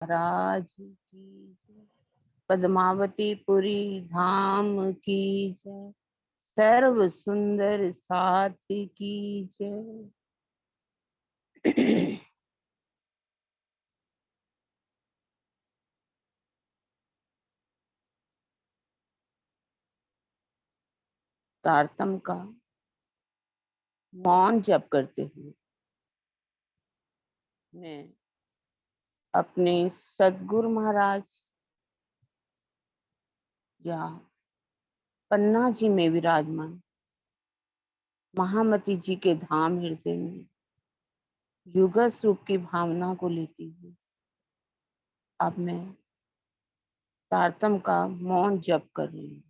महाराज की जय। पद्मावतीपुरी धाम की जय। सर्व सुंदर साथ की जय। तारतम का मौन जप करते हुए मैं अपने सद्गुरु महाराज या पन्ना जी में विराजमान महामती जी के धाम हृदय में युगल रूप की भावना को लेती हुई अब मैं तारतम का मौन जप कर रही हूँ।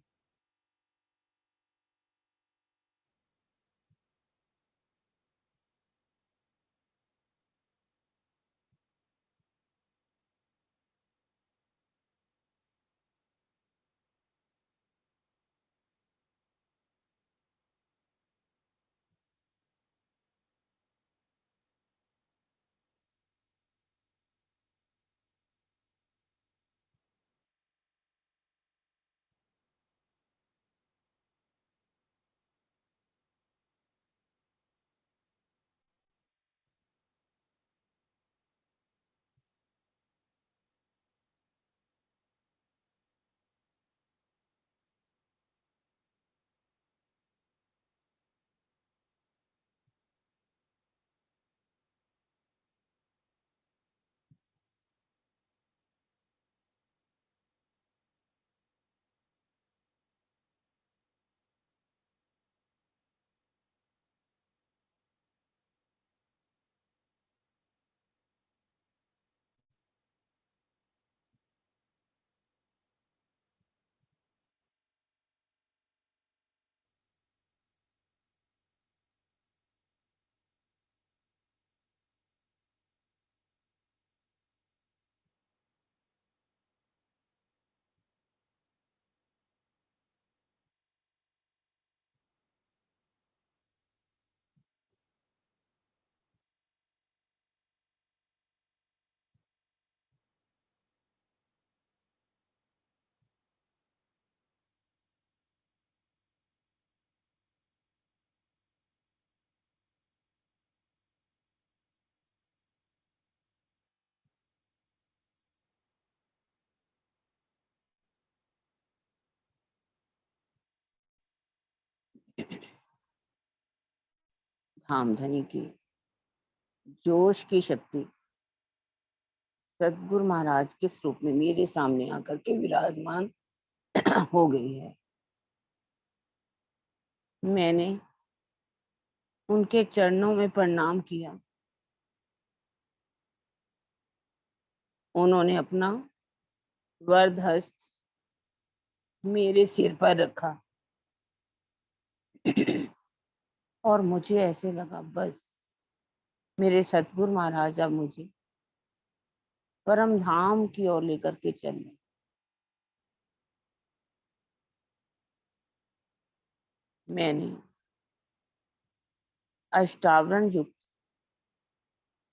धामधनी की जोश की शक्ति सद्गुरु महाराज किस रूप में मेरे सामने आकर के विराजमान हो गई है। मैंने उनके चरणों में प्रणाम किया। उन्होंने अपना वरद हस्त मेरे सिर पर रखा और मुझे ऐसे लगा बस मेरे सतगुरु महाराज अब मुझे परम धाम की ओर लेकर के चले। मैंने अष्टावरण युक्त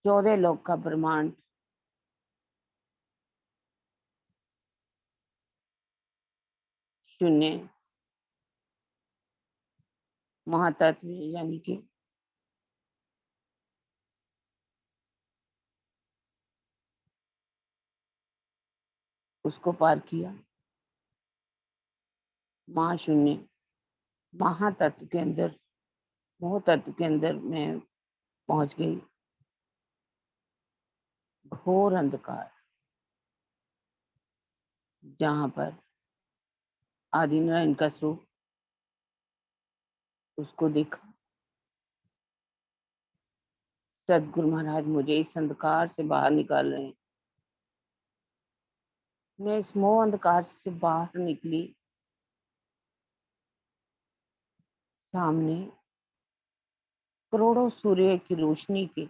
14 लोक का ब्रह्मांड शून्य महातत्व यानी कि उसको पार किया। महाशून्य महातत्व के अंदर मोह तत्व के अंदर मैं पहुंच गई। घोर अंधकार जहां पर आदि नारायण का स्वरूप उसको देखा। सदगुरु महाराज मुझे इस अंधकार से बाहर निकाल रहे हैं। मैं इस मोह अंधकार से बाहर निकली। सामने करोड़ों सूर्य की रोशनी के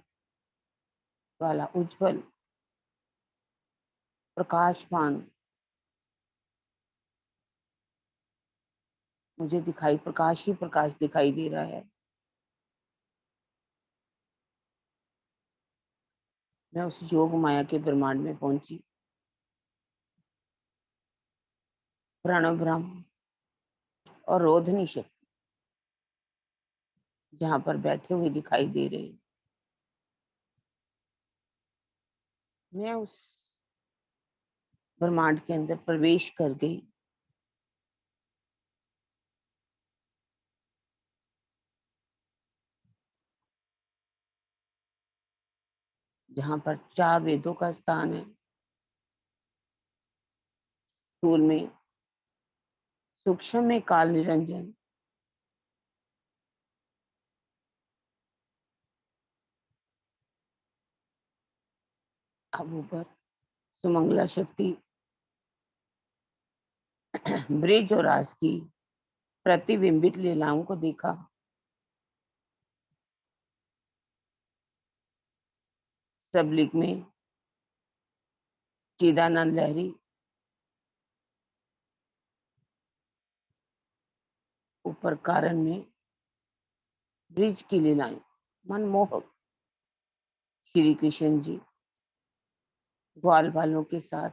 वाला उज्जवल प्रकाशमान मुझे दिखाई, प्रकाश ही प्रकाश दिखाई दे रहा है। मैं उस योग माया के ब्रह्मांड में पहुंची। प्रणव ब्रह्म और रोधनी शक्ति जहां पर बैठे हुए दिखाई दे रहे हैं। मैं उस ब्रह्मांड के अंदर प्रवेश कर गई। जहां पर 4 वेदों का स्थान है। स्थूल में, सूक्ष्म में काल निरंजन, अब ऊपर सुमंगला शक्ति, ब्रिज और राज की प्रतिबिंबित लीलाओं को देखा। सबलिक में चिदानंद लहरी, ऊपर कारण में ब्रिज की लीलाएं मनमोहक। श्री कृष्ण जी ग्वाल बालों के साथ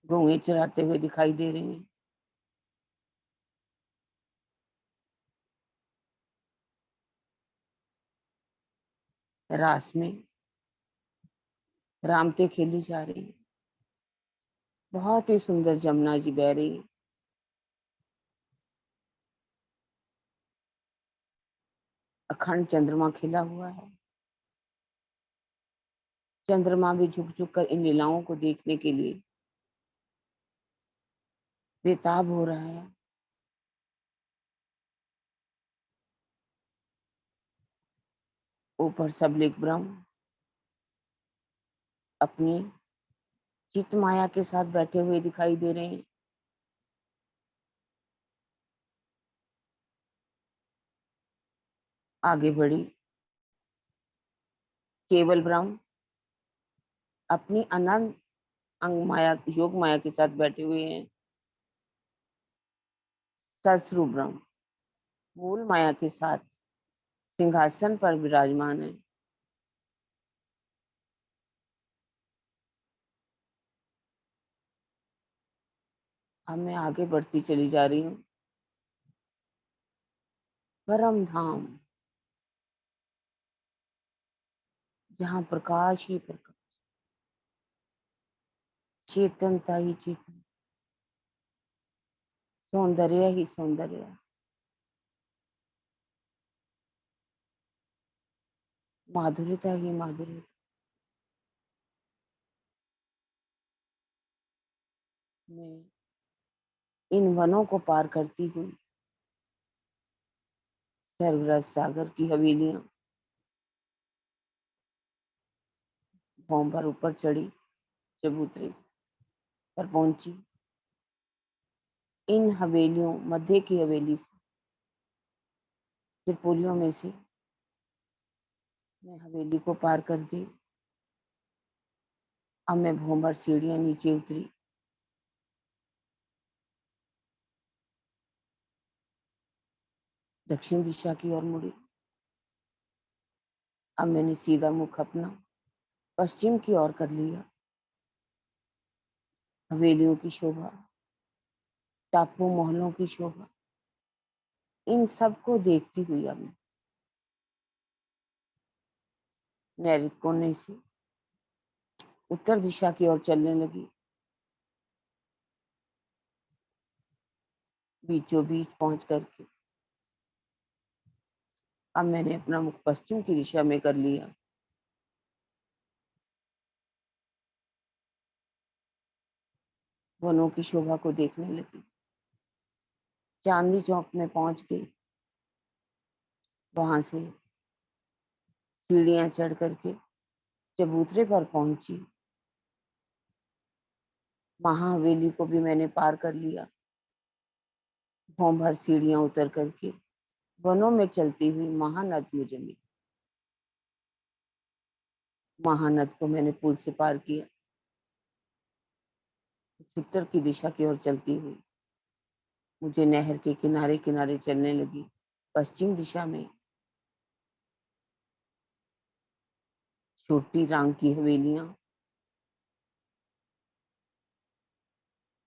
गौएं चराते हुए दिखाई दे रहे हैं। रास में रामते खेली जा रही है। बहुत ही सुंदर जमुना जी बह रही है। अखंड चंद्रमा खिला हुआ है। चंद्रमा भी झुक झुक कर इन लीलाओं को देखने के लिए बेताब हो रहा है। ऊपर सबलिक ब्रह्म अपनी चित माया के साथ बैठे हुए दिखाई दे रहे हैं। आगे बढ़ी केवल ब्रह्म अपनी अनंत अंग माया, योग माया के साथ बैठे हुए हैं। ससरु ब्रह्म मूल माया के साथ सिंहासन पर विराजमान है। अब मैं आगे बढ़ती चली जा रही हूँ। परम धाम, जहाँ प्रकाश ही प्रकाश, चेतनता ही चेतन, सौंदर्य ही सौंदर्य, माधुर्यता ही माधुर्य। मैं इन वनों को पार करती हुई सर्वराज सागर की हवेलियां भौम पर ऊपर चढ़ी, चबूतरे पर पहुंची। इन हवेलियों मध्य की हवेली से, त्रिपुलियों में से मैं हवेली को पार करके अब मैं भौंबर सीढ़ियां नीचे उतरी। दक्षिण दिशा की ओर मुड़ी। अब मैंने सीधा मुख अपना पश्चिम की ओर कर लिया। हवेलियों की शोभा, टापू महलों की शोभा, इन सबको देखती हुई अब मैं नैऋत्य कोने से उत्तर दिशा की ओर चलने लगी। बीचों बीच पहुंच करके अब मैंने अपना मुख पश्चिम की दिशा में कर लिया। वनों की शोभा को देखने लगी। चांदनी चौक में पहुंच गई। वहां से सीढ़ियां चढ़ करके चबूतरे पर पहुंची। महाहवेली को भी मैंने पार कर लिया। भौं भर सीढ़ियां उतर करके वनों में चलती हुई महानद मुझे मिली। महानद को मैंने पुल से पार किया। उत्तर की दिशा की ओर चलती हुई मुझे नहर के किनारे किनारे चलने लगी। पश्चिम दिशा में छोटी रांग की हवेलियां,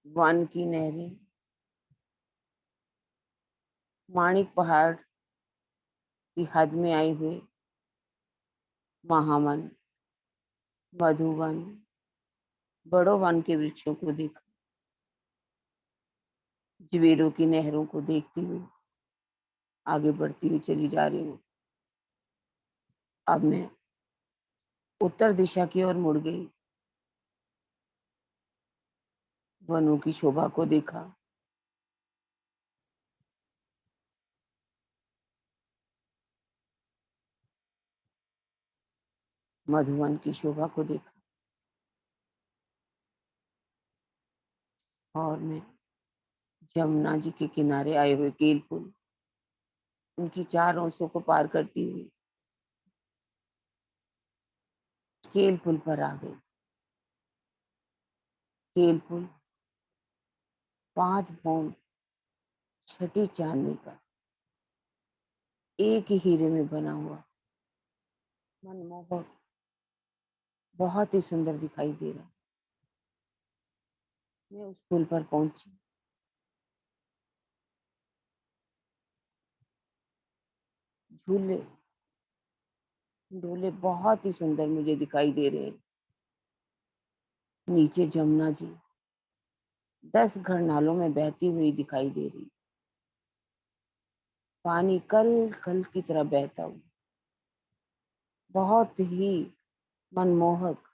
वन की नहरें, माणिक पहाड़ की हद में आए हुए महावन, मधुवन, बड़ों वन के वृक्षों को देखा। ज्वेरों की नहरों को देखती हुई आगे बढ़ती हुई चली जा रही हूँ। अब मैं उत्तर दिशा की ओर मुड़ गई। वनों की शोभा को देखा। मधुवन की शोभा को देखा। और मैं जमुना जी के किनारे आए हुए केल पुल, उनकी चार ओसों को पार करती हुई केल पुल पर आ गई। केल पुल 5 भौम छठी चांदनी का एक ही हीरे में बना हुआ मनमोहक, बहुत ही सुंदर दिखाई दे रहा। मैं उस पुल पर पहुंची। झूले डोले बहुत ही सुंदर मुझे दिखाई दे रहे हैं। नीचे जमुना जी 10 घरनालों में बहती हुई दिखाई दे रही। पानी कल कल की तरह बहता हुआ बहुत ही मनमोहक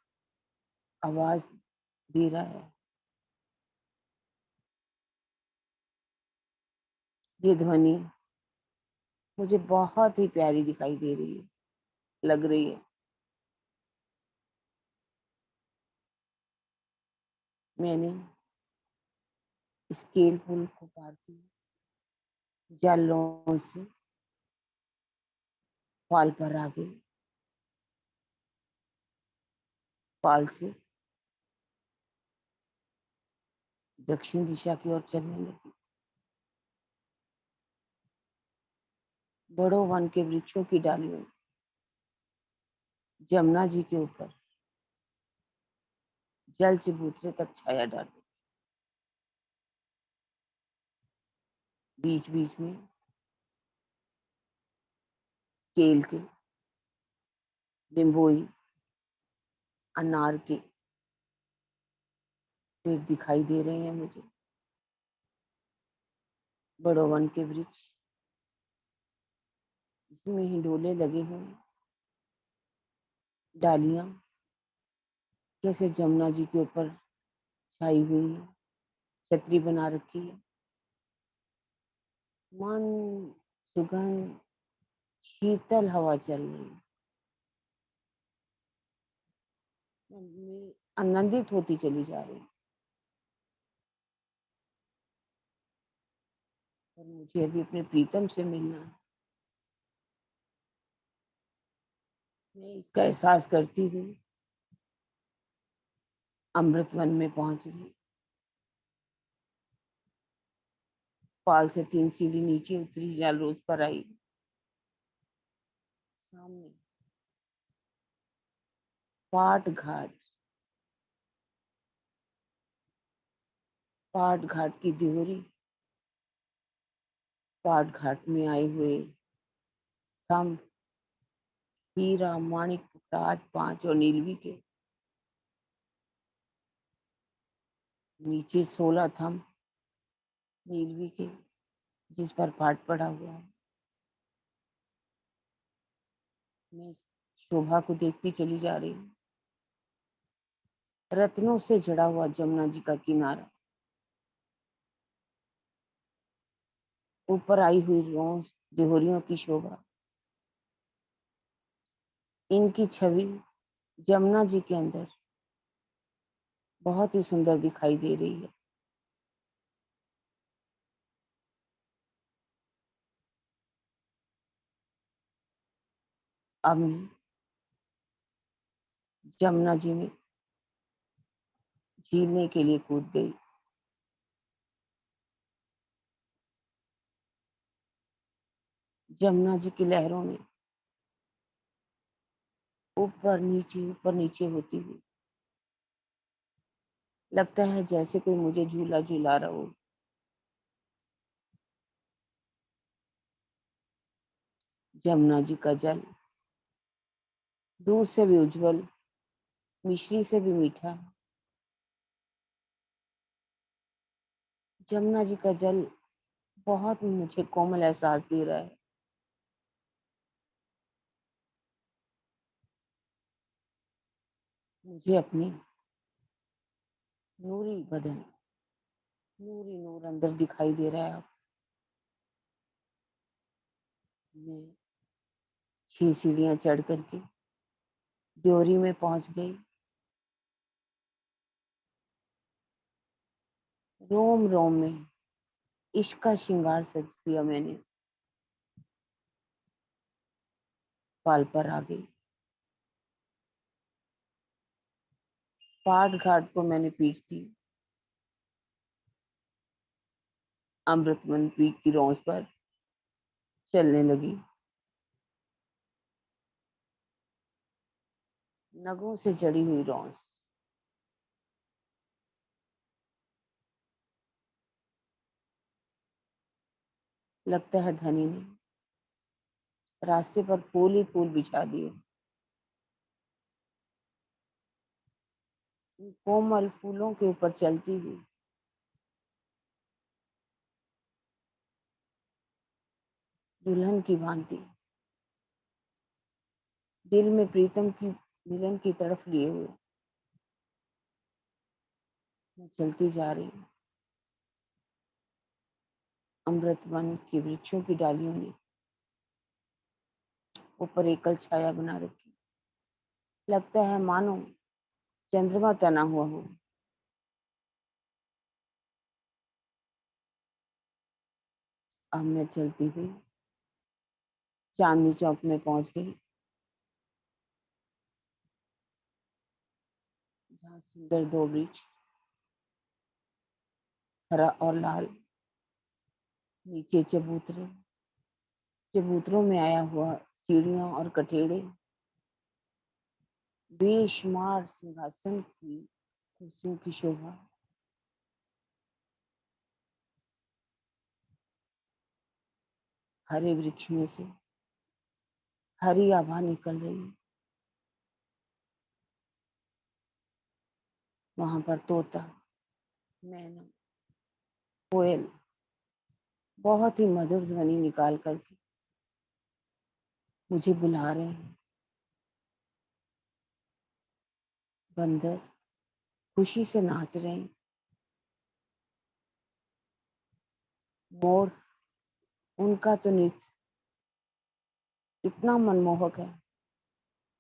आवाज दे रहा है। ये ध्वनि मुझे बहुत ही प्यारी दिखाई दे रही है, लग रही है। मैंने स्केल पुल को पार किया, जालों से पाल पर आ गई। पाल से दक्षिण दिशा की ओर चलने लगी। बड़ों वन के वृक्षों की डालियों जमुना जी के ऊपर जल चबूतरे तक छाया डाली। बीच बीच में केल के, लिम्बोई, अनार के पेड़ दिखाई दे रहे हैं मुझे। बड़ों वन के वृक्ष जिसमें हिंडोले लगे हुए, डालियां कैसे जमुना जी के ऊपर छाई हुई है, छतरी बना रखी है। मन सुगंध शीतल हवा चल रही है। मैं आनंदित होती चली जा रही हूँ। और मुझे अभी अपने प्रीतम से मिलना है। मैं इसका एहसास करती हूँ अमृत वन में पहुंच गई। पाल से 3 सीढ़ी नीचे उतरी, जाल रोज पर आई। सामने पाट घाट, पाट घाट की दिहोरी, पाट घाट में आए हुए थम, हीरा, माणिक, ताज, पांच और नीलवी के। नीचे 16 थम नीलवी के, जिस पर पाट पड़ा हुआ है। मैं इस शोभा को देखती चली जा रही हूँ। रत्नों से जड़ा हुआ जमुना जी का किनारा, ऊपर आई हुई रोज दिहोरियों की शोभा, इनकी छवि जमुना जी के अंदर बहुत ही सुंदर दिखाई दे रही है। अब मैं जमुना जी में झीलने के लिए कूद गई। जमुना जी की लहरों में ऊपर नीचे होती हुई लगता है जैसे कोई मुझे झूला झूला रहा हो। जमुना जी का जल दूध से भी उज्जवल, मिश्री से भी मीठा। जमुना जी का जल बहुत मुझे कोमल एहसास दे रहा है। मुझे अपनी नूरी बदन, नूरी नूर अंदर दिखाई दे रहा है अब। मैं 6 सीढ़ियां चढ़ करके द्योरी में पहुंच गई। रोम रोम में इश्क का श्रृंगार सज दिया मैंने। पाल पर आ गई। पाट घाट को मैंने पीट दी। अमृतमन पीठ की रौंस पर चलने लगी। नगों से जड़ी हुई रौंस। लगता है धनी ने रास्ते पर फूल ही फूल बिछा दिए। उन कोमल फूलों के ऊपर चलती हुई दुल्हन की भांति, दिल में प्रीतम की मिलन की तरफ लिए हुए मैं चलती जा रही हूँ। अमृतवन के वृक्षों की डालियों ने ऊपर एकल छाया बना रखी। लगता है मानो चंद्रमा तना हुआ हो। अब मैं चलती हुई चांदनी चौक में पहुंच गई, जहाँ सुंदर 2 वृक्ष, हरा और लाल, नीचे चबूतरे, चबूतरों में आया हुआ सीढ़ियां और कठेड़े, बेशुमार सिंहासन की कुर्सियों की शोभा। हरे वृक्ष में से हरी आभा निकल रही है। वहां पर तोता, मैना, कोयल बहुत ही मधुर ध्वनि निकाल करके मुझे बुला रहे हैं। बंदर खुशी से नाच रहे हैं। मोर, उनका तो नृत्य इतना मनमोहक है।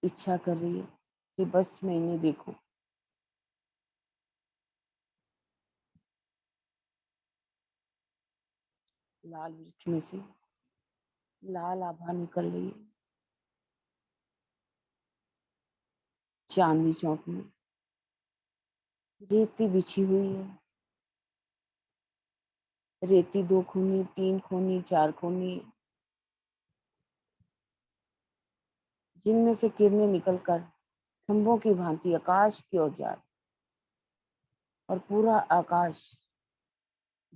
इच्छा कर रही है कि बस मैं इन्हें देखूं। लाल वृक्ष में से लाल आभा निकल रही है। चांदनी चौक में रेती बिछी हुई है। रेती 2 खूनी, 3 खूनी, 4 खूनी, जिनमें से किरणें निकलकर खंभों की भांति आकाश की ओर जा रही, और पूरा आकाश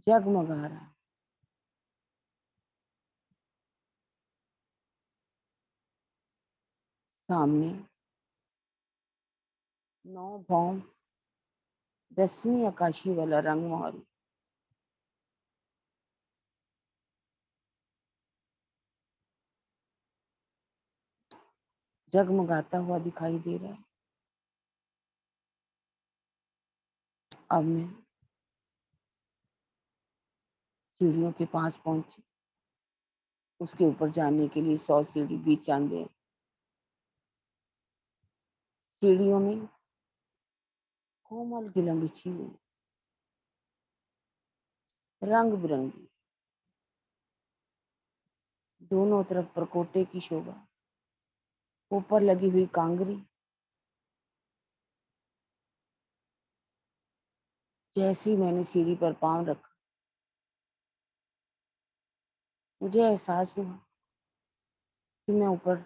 जगमगा रहा है। सामने 9 भौम 10वीं आकाशी वाला रंगमहल जगमगाता हुआ दिखाई दे रहा है। अब मैं सीढ़ियों के पास पहुंची। उसके ऊपर जाने के लिए 100 सीढ़ी बीच चांदे। सीढ़ियों में कोमल गिलम बिछी हुई, रंग बिरंगी, दोनों तरफ परकोटे की शोभा। ऊपर लगी हुई कांगरी, जैसे ही मैंने सीढ़ी पर पांव रखा, मुझे एहसास हुआ कि मैं ऊपर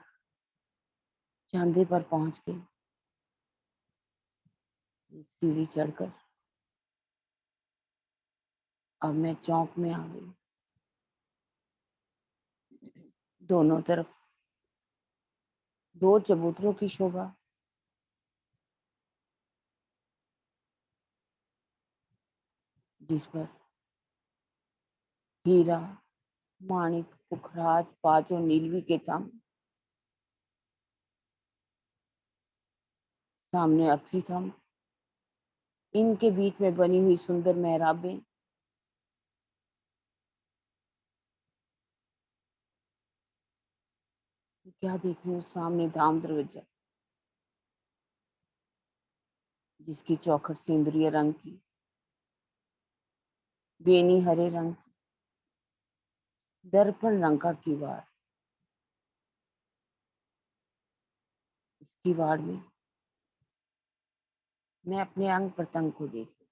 चांदे पर पहुंच गई। एक सीढ़ी चढ़कर अब मैं चौक में आ गई। दोनों तरफ दो चबूतरों की शोभा, जिस पर हीरा, माणिक, पुखराज, पांचों नीलवी के थम, सामने अक्सी थम, इनके बीच में बनी हुई सुंदर मेहराबें, क्या देख रही हूँ, सामने धाम दरवाजा, जिसकी चौखट सिंदूरी रंग की, बेनी हरे रंग की, दर्पण रंग का किवाड़। इस किवाड़ में मैं अपने अंग प्रत्यंग को देखी।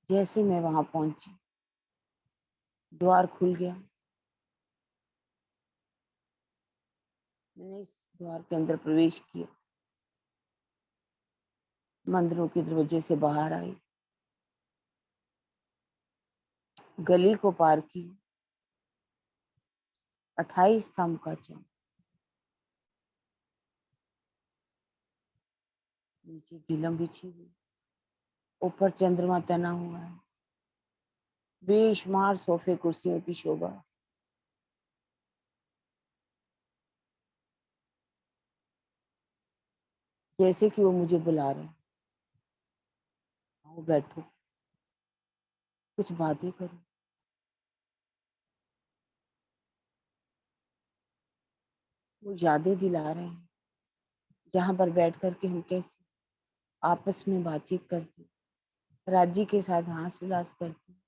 जैसे मैं वहां पहुंची, द्वार खुल गया। मैंने इस द्वार के अंदर प्रवेश किया, मंदिरों के दरवाजे से बाहर आई, गली को पार की, 28 स्तंभ का चौक, नीचे गिलम बिछी हुई, ऊपर चंद्रमा तना हुआ है, बेशुमार सोफे कुर्सियों की शोभा। जैसे कि वो मुझे बुला रहे हैं, आओ बैठो, कुछ बातें करो। वो यादें दिला रहे हैं, जहां पर बैठ करके हम कैसे आपस में बातचीत करते, राजी के साथ हास विलास करते।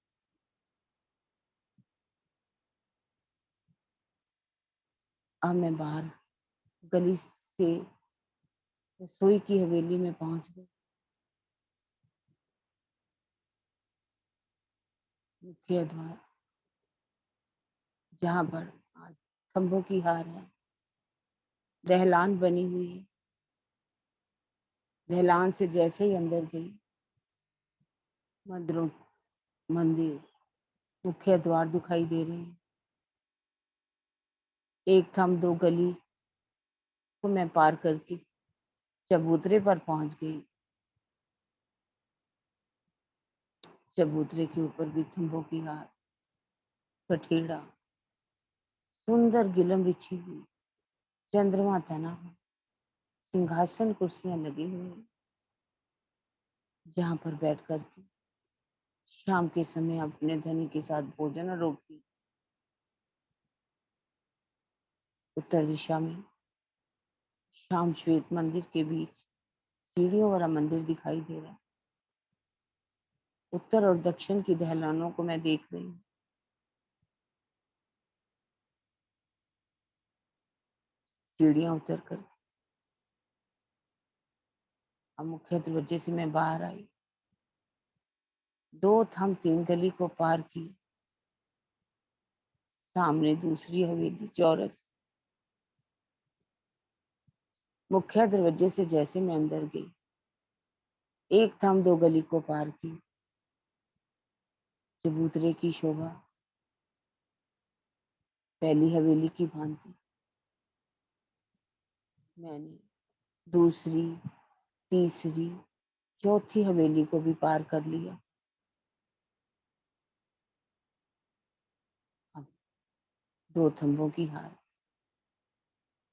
अब मैं बाहर गली से रसोई की हवेली में पहुंच गई। मुख्य द्वार, जहां पर आज खंभों की हार है, दहलान बनी हुई है। दहलान से जैसे ही अंदर गई, मंदिरों मंदिर मुख्य द्वार दिखाई दे रहे हैं। एक थम दो गली को मैं पार करके चबूतरे पर पहुंच गई। चबूतरे के ऊपर भी खंभों की हार, कठेड़ा, सुंदर गिलम बिछी हुई, चंद्रमा तना हुआ, सिंहासन कुर्सियां लगी हुई हैं, जहां पर बैठ करके शाम के समय अपने धनी के साथ भोजन और रोटी। उत्तर दिशा में श्याम श्वेत मंदिर के बीच सीढ़ियों वाला मंदिर दिखाई दे रहा है। उत्तर और दक्षिण की दहलानों को मैं देख रही हूँ। सीढ़ियां उतर कर अब मुख्य दरवाजे से मैं बाहर आई, दो थम तीन गली को पार की, सामने दूसरी हवेली चौरस। मुख्य दरवाजे से जैसे मैं अंदर गई, एक थम दो गली को पार की, चबूतरे की शोभा पहली हवेली की भांति। मैंने दूसरी, तीसरी, चौथी हवेली को भी पार कर लिया। अब दो थंबों की हार,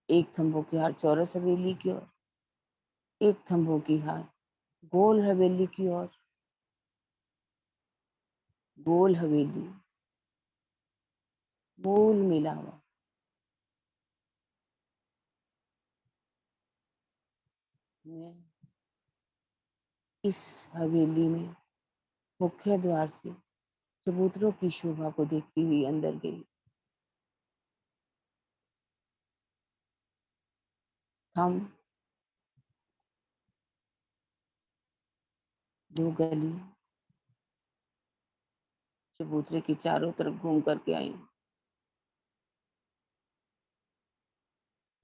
एक थंबों की हार चौरस हवेली की ओर, एक थंबों की हार गोल हवेली की ओर। गोल हवेली गोल मिला हुआ। मैं इस हवेली में मुख्य द्वार से चबूतरों की शोभा को देखती हुई अंदर गई। थम दो गली चबूतरे की चारों तरफ घूम करके आई।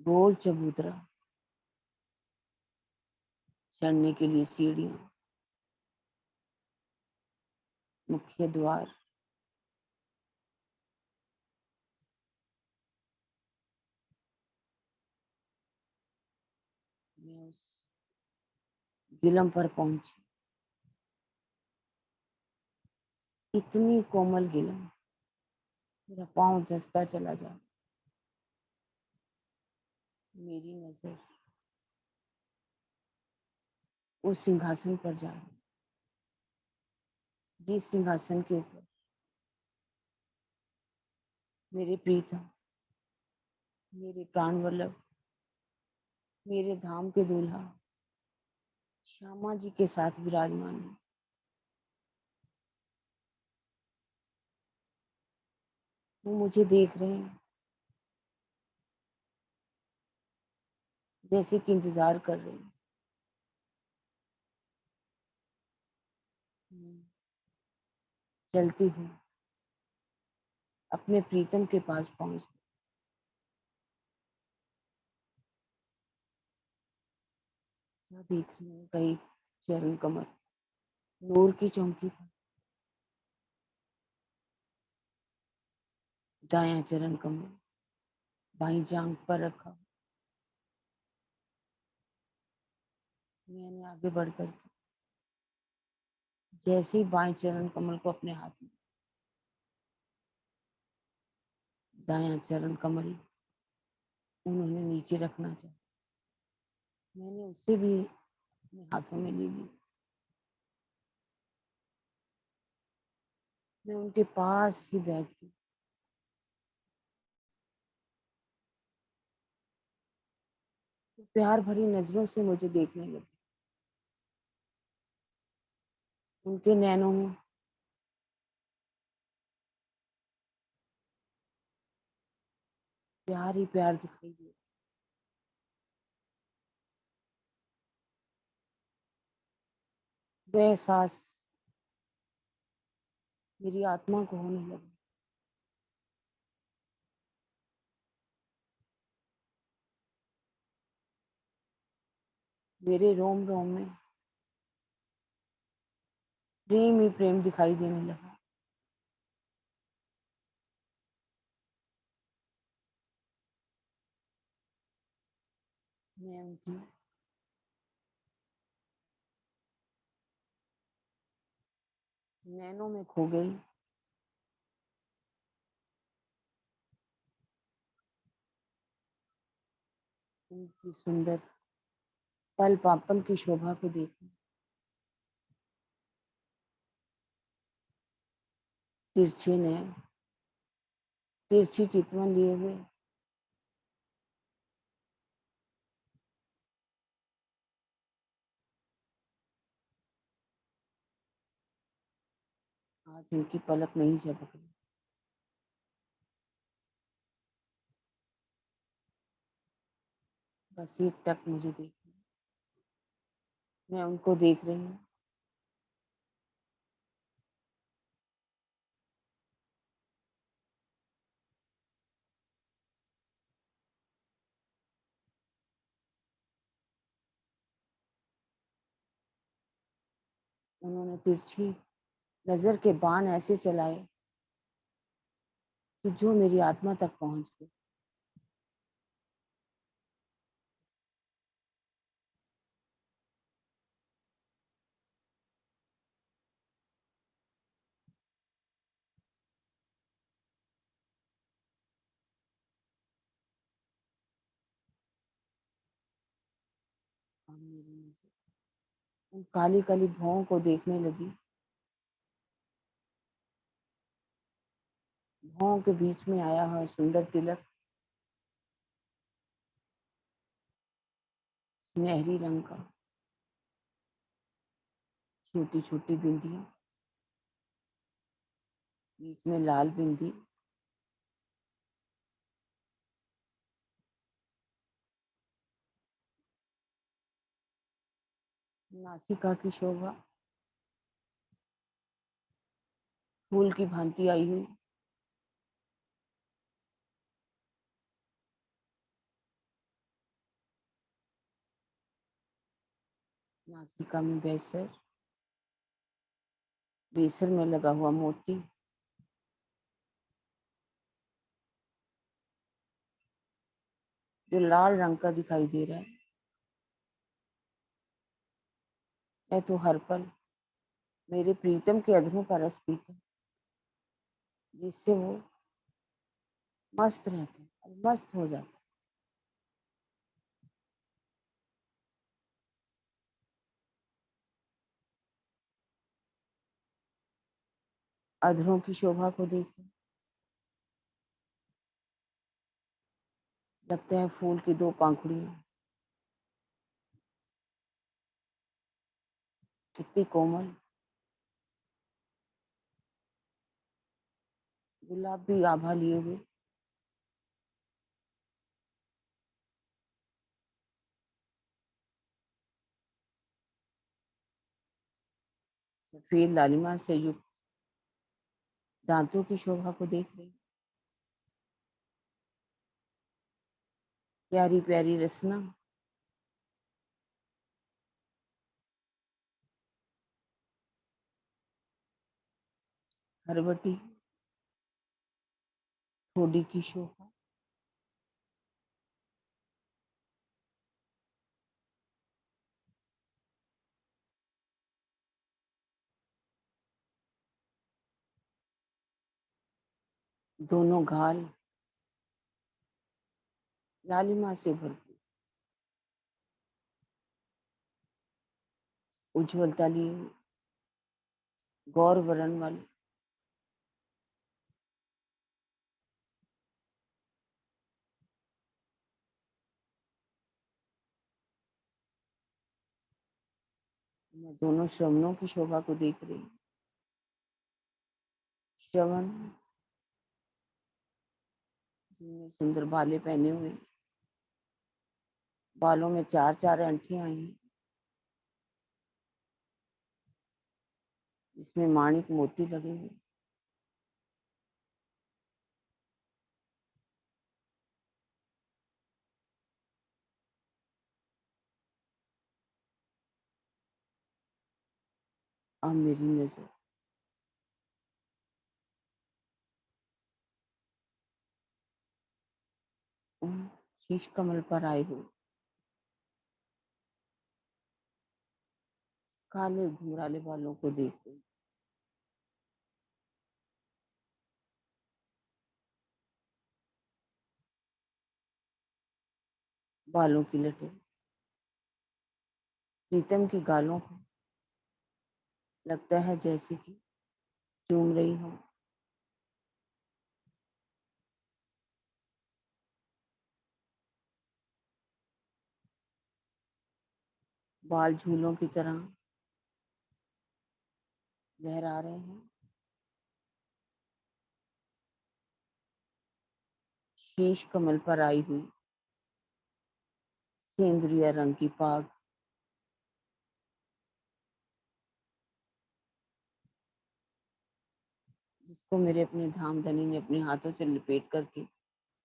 गोल चबूतरा चढ़ने के लिए सीढ़ियां, मुख्य द्वार, मैं उस गिलम पर पहुंची। इतनी कोमल गिलम, मेरा पांव धंसता चला जा। मेरी नजर उस सिंहासन पर जा रही, जिस सिंहासन के ऊपर मेरे प्रीतम, मेरे प्राण वल्लभ, मेरे धाम के दूल्हा श्यामा जी के साथ विराजमान है। वो मुझे देख रहे हैं, जैसे कि इंतजार कर रहे हैं। मैं चलती हूँ, अपने प्रीतम के पास पहुंच। क्या देख रही हूँ? कई चरण कमल नूर की चौकी पर, दायां चरण कमल बाई जांग पर रखा। मैंने आगे बढ़कर जैसे ही बाएं चरण कमल को अपने हाथ में, दायां चरण कमल उन्होंने नीचे रखना चाहा। मैंने उससे भी अपने हाथों में ले ली। मैं उनके पास ही बैठ गई। तो प्यार भरी नजरों से मुझे देखने लगे। उनके नैनों में प्यार ही प्यार दिखाई दिया। वह एहसास मेरी आत्मा को होने लगा। मेरे रोम रोम में प्रेम ही प्रेम दिखाई देने लगा। मैं उनकी नैनों में खो गई। उनकी सुंदर पल पापन की शोभा को देखी। तिरछे नैन, तिरछी चितवन लिए हुए, आज उनकी पलक नहीं झपक रही। बस एक टक मुझे देखी। मैं उनको देख रही हूँ। उन्होंने तिरछी नजर के बाण ऐसे चलाए कि जो मेरी आत्मा तक पहुंच गए। और मेरी नजर उन काली काली भौं को देखने लगी। भौं के बीच में आया है सुंदर तिलक, सुनहरी रंग का, छोटी छोटी बिंदियां, बीच में लाल बिंदी, नासिका की शोभा फूल की भांति आई हुई। नासिका में बेसर, बेसर में लगा हुआ मोती, जो लाल रंग का दिखाई दे रहा है। मैं तो हर पल मेरे प्रीतम के अधरों का रस पीता, जिससे वो मस्त रहते और मस्त हो जाते। अधरों की शोभा को देख लगता है फूल की दो पंखुड़ियां, कितनी कोमल। गुलाब भी आभा लिए हुए, सफेद लालिमा से युक्त दांतों की शोभा को देख रही, प्यारी प्यारी रसना, हरवटी, ठोड़ी की शोभा, दोनों घाल लालिमा से भरपूर, उज्ज्वलता लिए हुए, गौर वरण वाले, मैं दोनों श्रवणों की शोभा को देख रही। श्रवण जिनमें सुंदर बाले पहने हुए, बालों में चार चार अंठियां आई, जिसमें माणिक मोती लगे हुए, अब मेरी नजर उन शीश कमल पर आए हुए काले घुंघराले बालों को देख रही। बालों की लटें प्रीतम की गालों को लगता है जैसे कि चूम रही हो। बाल झूलों की तरह लहरा रहे हैं। शीश कमल पर आई हुई सेंद्रिय रंग की पाग, जिसको मेरे अपने धामधनी ने अपने हाथों से लपेट करके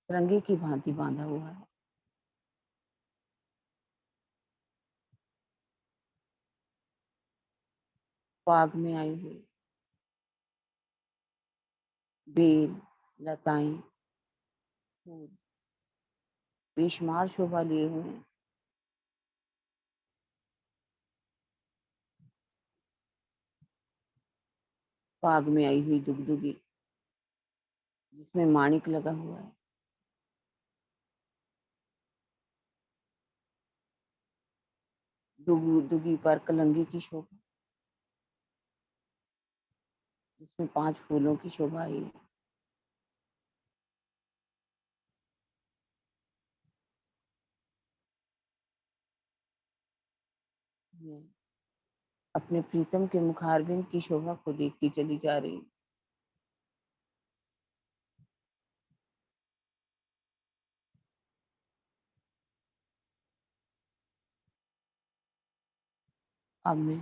सरंगी की भांति बांधा हुआ है। पाग में आई हुई बेल, लताएं, फूल बेशुमार शोभा लिए हुए हैं। पाग में आई हुई दुगदुगी, जिसमें माणिक लगा हुआ है। दुगी पर कलंगी की शोभा, जिसमें 5 फूलों की शोभा आई है। मैं अपने प्रीतम के मुखारबिंद की शोभा को देखती चली जा रही। अब मैं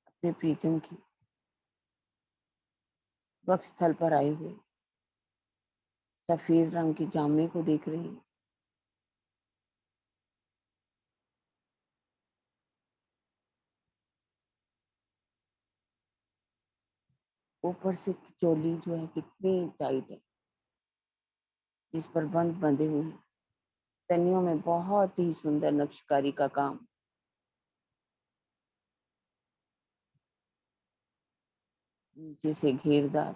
अपने प्रीतम की वक्षस्थल पर आए हुए सफेद रंग की जामे को देख रही। ऊपर से चोली जो है कितनी टाइट है, जिस पर बंद बंधे हुए हैं। तनियों में बहुत ही सुंदर नक्शकारी का काम। नीचे से घेरदार,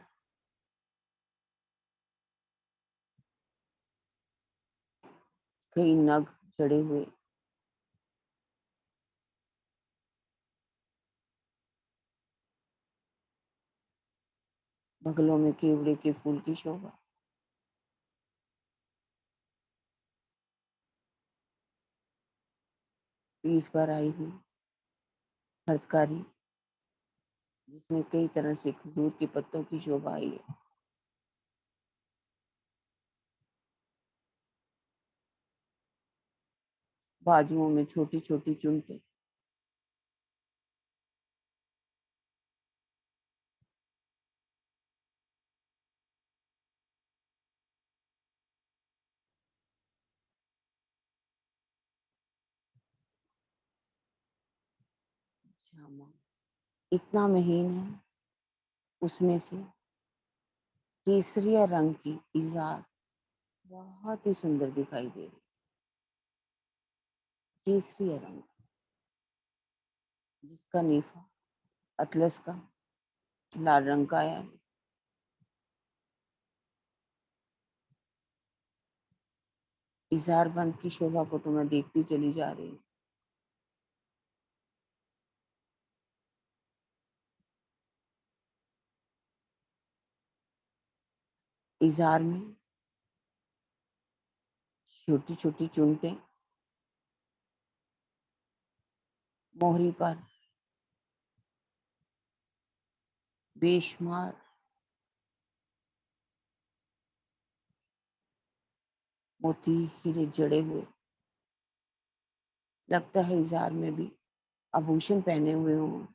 कई नग जड़े हुए। बगलों में केवड़े के फूल की शोभा। पीठ पर आई हुई हस्तकारी, जिसमें कई तरह से खजूर के पत्तों की शोभा आई है। बाजुओं में छोटी छोटी चुनटे। जामा इतना महीन है, उसमें से केसरिया रंग की इजार बहुत ही सुंदर दिखाई दे रही। केसरिया रंग, जिसका नीफा अतलस का लाल रंग का आया है। इजार बंद की शोभा को तो मैं देखती चली जा रही हूँ। इजार में छोटी छोटी चुनटे, मोहरी पर बेशुमार मोती हीरे जड़े हुए। लगता है इजार में भी आभूषण पहने हुए हों।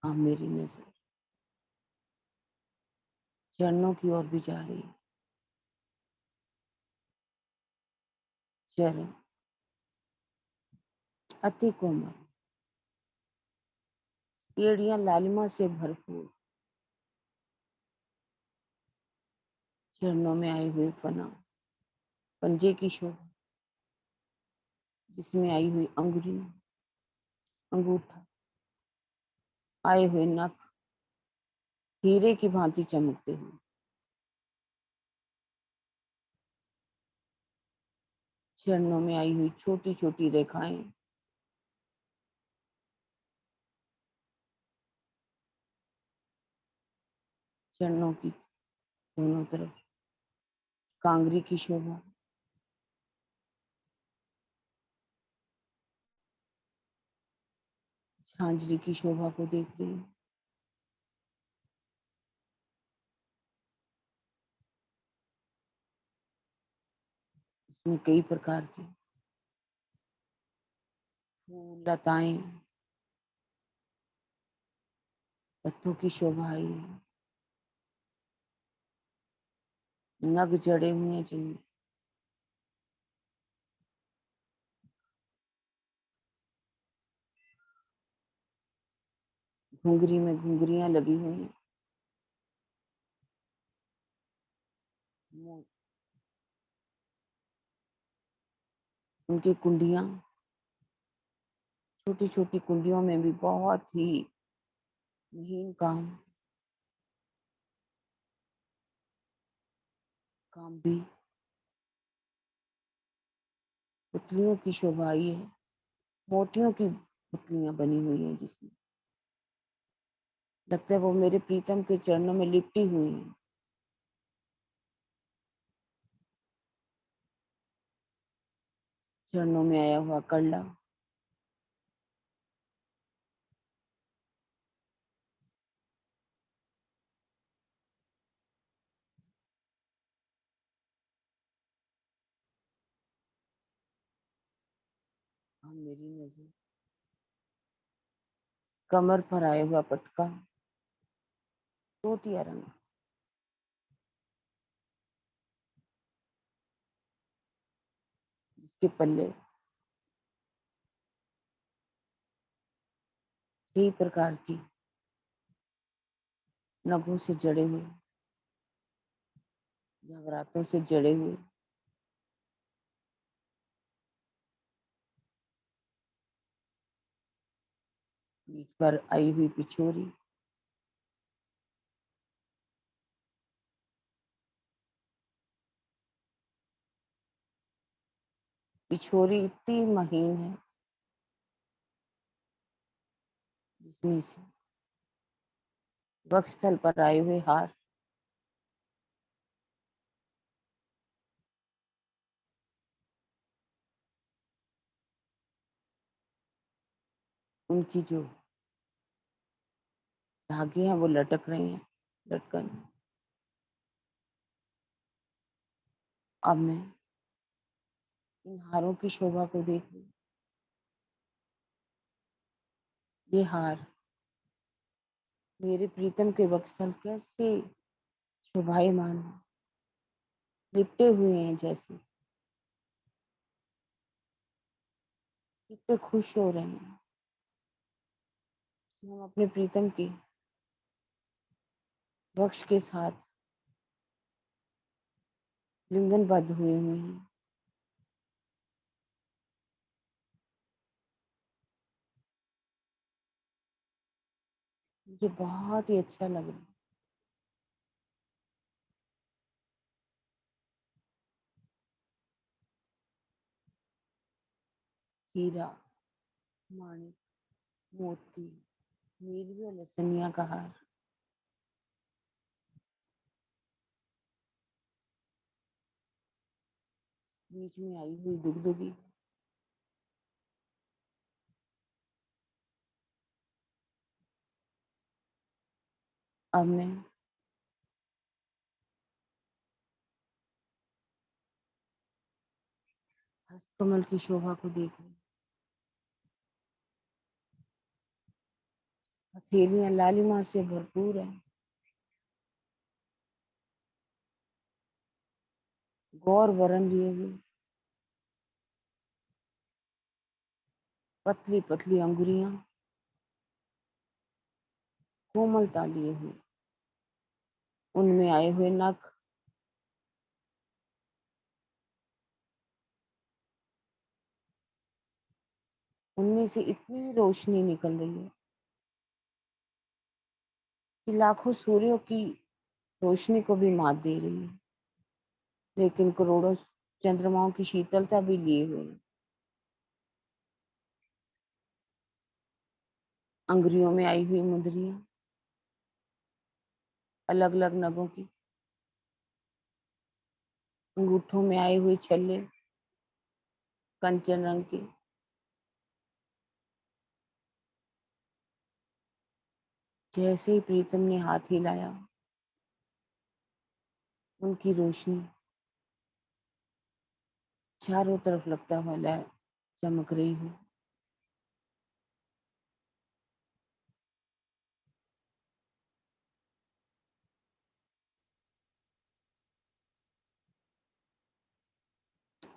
अब मेरी नजर चरणों की ओर भी जा रही है। चरण अति कोमल, एड़ियां लालिमा से भरपूर। चरणों में आई हुई फना, पंजे की शोभा, जिसमें आई हुई अंगुरी, अंगूठा, आए हुए नख हीरे की भांति चमकते हुए। चरणों में आई हुई छोटी छोटी रेखाएं, चरणों की दोनों तरफ कांगरी की शोभा। झांझरी की शोभा को देख रही हूँ। इसमें कई प्रकार के फूल, लताएं, पत्तों की शोभा आई है। नग जड़े हुए हैं जिनमें घुंघरी में घुंघरियां लगी हुई हैं। उनकी कुंडियां, छोटी छोटी कुंडियों में भी बहुत ही महीन काम भी। पुतलियों की शोभा आई है। मोतियों की पुतलियां बनी हुई हैं, जिसमें लगता है वो मेरे प्रीतम के चरणों में लिपटी हुई हैं। चरणों में आया हुआ कड़ला, अब मेरी नजर कमर पर आया हुआ पटका, तोतिया रंग, जिसके पल्ले कई प्रकार की नगों से जड़े हुए, जबरातों से जड़े हुए पीठ पर आई हुई पिछोरी, पिछोरी इतनी महीन है जिसमें से वक्षस्थल पर आए हुए हार उनकी जो धागे हैं वो लटक रहे हैं लटकन। अब मैं इन हारों की शोभा को देख रही। ये हार मेरे प्रीतम के वक्षस्थल कैसे शोभायमान है, लिपटे हुए हैं जैसे, कितने खुश हो रहे हैं कि हम अपने प्रीतम के वक्ष के साथ लिंगनबद्ध हुए हुए हैं। मुझे बहुत ही अच्छा लग रहा है। हीरा, माणिक, मोती, नीलवी और लसनिया का हार, बीच में आई हुई दुगदुगी, अब मैं हस्तकमल की शोभा को देख रही। हथेलियां लालिमा से भरपूर है, गौर वरण लिए हुए, पतली पतली अंगुरियां, कोमलता लिए हुए, उनमें आए हुए नख, उनमें से इतनी रोशनी निकल रही है कि लाखों सूर्यों की रोशनी को भी मात दे रही है, लेकिन करोड़ों चंद्रमाओं की शीतलता भी लिए हुए है। अंगुरियों में आई हुई मुंदरियां अलग अलग नगों की, अंगूठों में आए हुए छल्ले कंचन रंग के, जैसे ही प्रीतम ने हाथ हिलाया उनकी रोशनी चारों तरफ लगता हुआ लहर चमक रही हो।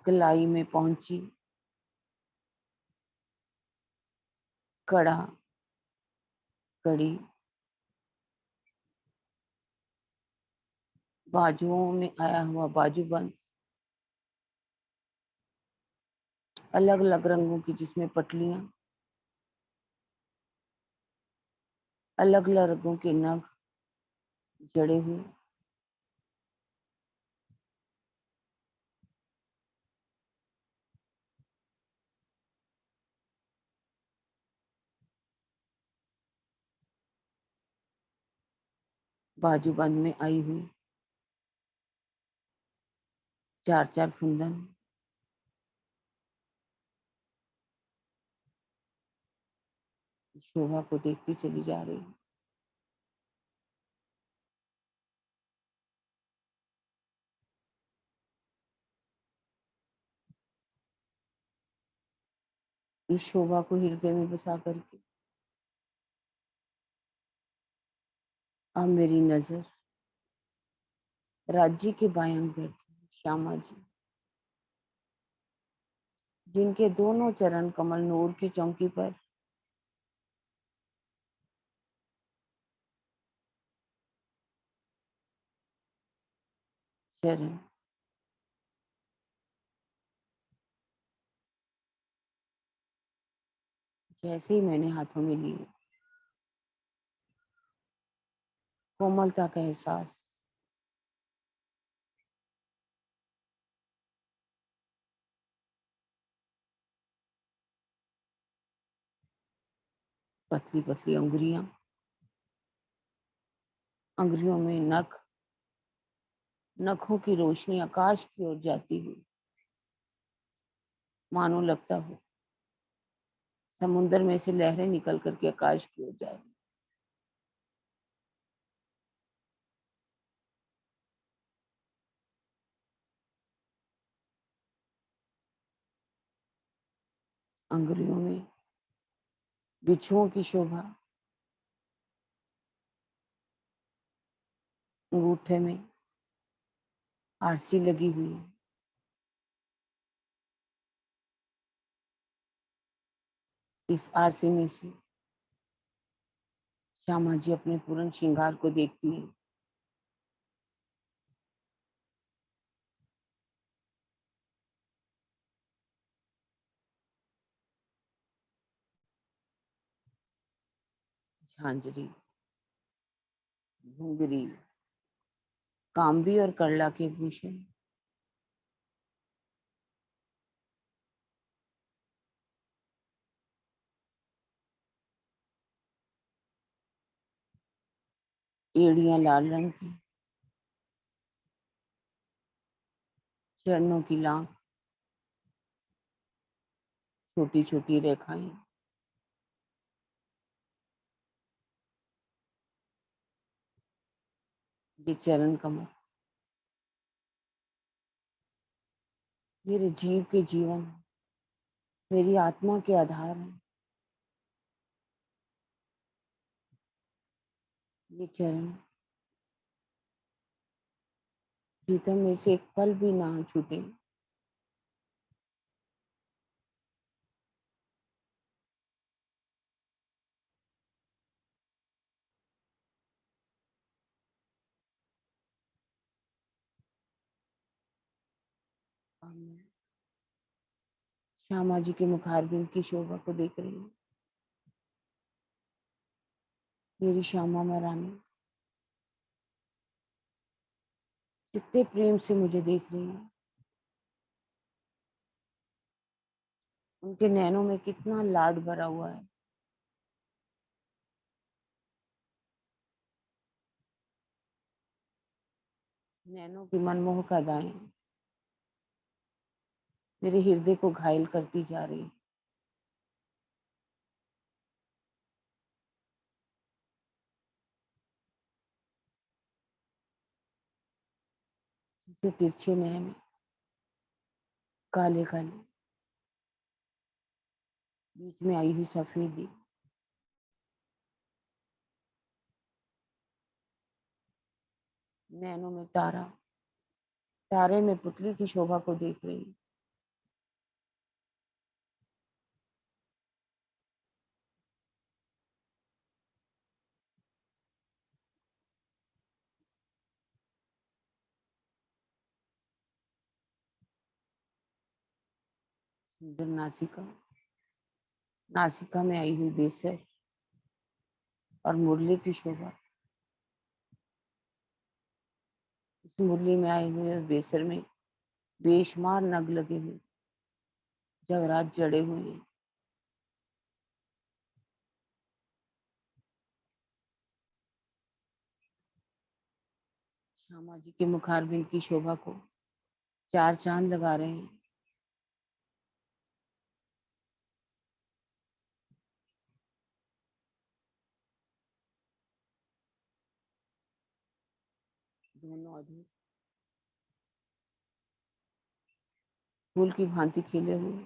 कलाई में पहुंची, कड़ा, कड़ी, बाजुओं में आया हुआ बाजूबंद, अलग अलग रंगों की जिसमें पटलियां, अलग अलग रंगों के नग जड़े हुए, बाजूबंद में आई हुई चार चार फुंदन, शोभा को देखती चली जा रही। इस शोभा को हृदय में बसा करके अब मेरी नजर राज्य के बाएं बैठे श्यामा जी, जिनके दोनों चरण कमल नूर की चौकी पर चरण जैसे ही मैंने हाथों में लिए, कोमलता का एहसास, पतली पतली अंगुलियां, अंगुलियों में नख, नखों की रोशनी आकाश की ओर जाती हुई, मानो लगता हो समुद्र में से लहरें निकल करके आकाश की ओर जा रही। अंगुलियों में बिच्छुओं की शोभा, अंगूठे में आरसी लगी हुई है। इस आरसी में से श्यामा जी अपने पूर्ण श्रृंगार को देखती है। झांझरी, घुंघरी, कांबी और करला के भूषण, एड़ियां लाल रंग की, चरणों की लांग, छोटी छोटी रेखाएं, ये चरण कमल मेरे जीव के जीवन, मेरी आत्मा के आधार है। ये चरण प्रीतम में से एक पल भी ना छूटे। और मैं श्यामा जी के मुखारबिंद की शोभा को देख रही हूँ। मेरी श्यामा महारानी कितने प्रेम से मुझे देख रही है। उनके नैनों में कितना लाड भरा हुआ है। नैनों की मनमोहक अदाएं मेरे हृदय को घायल करती जा रही। जैसे तिरछे नैन, काले काले, बीच में आई हुई सफेदी, नैनों में तारा, तारे में पुतली की शोभा को देख रही। सुंदर नासिका, नासिका में आई हुई बेसर और मुरली की शोभा। इस मुरली में आए हुए और बेसर में बेशुमार नग लगे हुए, जवरात जड़े हुए हैं। श्यामा जी के मुखारबिंद की शोभा को चार चांद लगा रहे हैं। दोनों अधूर फूल की भांति खिले हुए,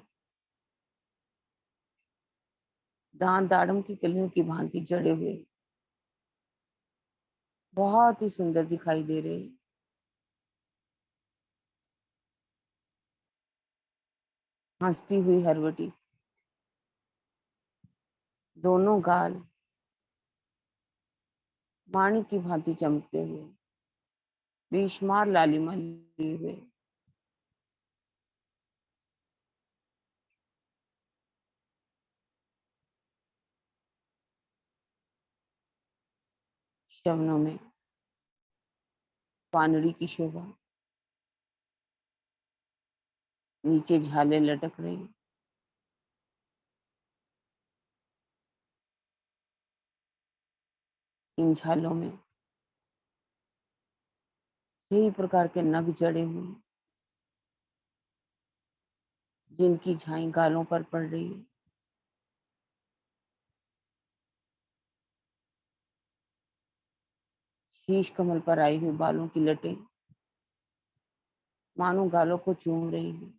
दान दाड़म की कलियों की भांति जड़े हुए, बहुत ही सुंदर दिखाई दे रहे हैं। हंसती हुई हरवटी, दोनों गाल माणिक की भांति चमकते हुए, बेशुमार लालिमा लिए हुए। श्रवणों में पानड़ी की शोभा, नीचे झाले लटक रही, इन झालों में कई प्रकार के नग जड़े हुए, जिनकी झाई गालों पर पड़ रही है। शीश कमल पर आई हुई बालों की लटें मानो गालों को चूम रही है।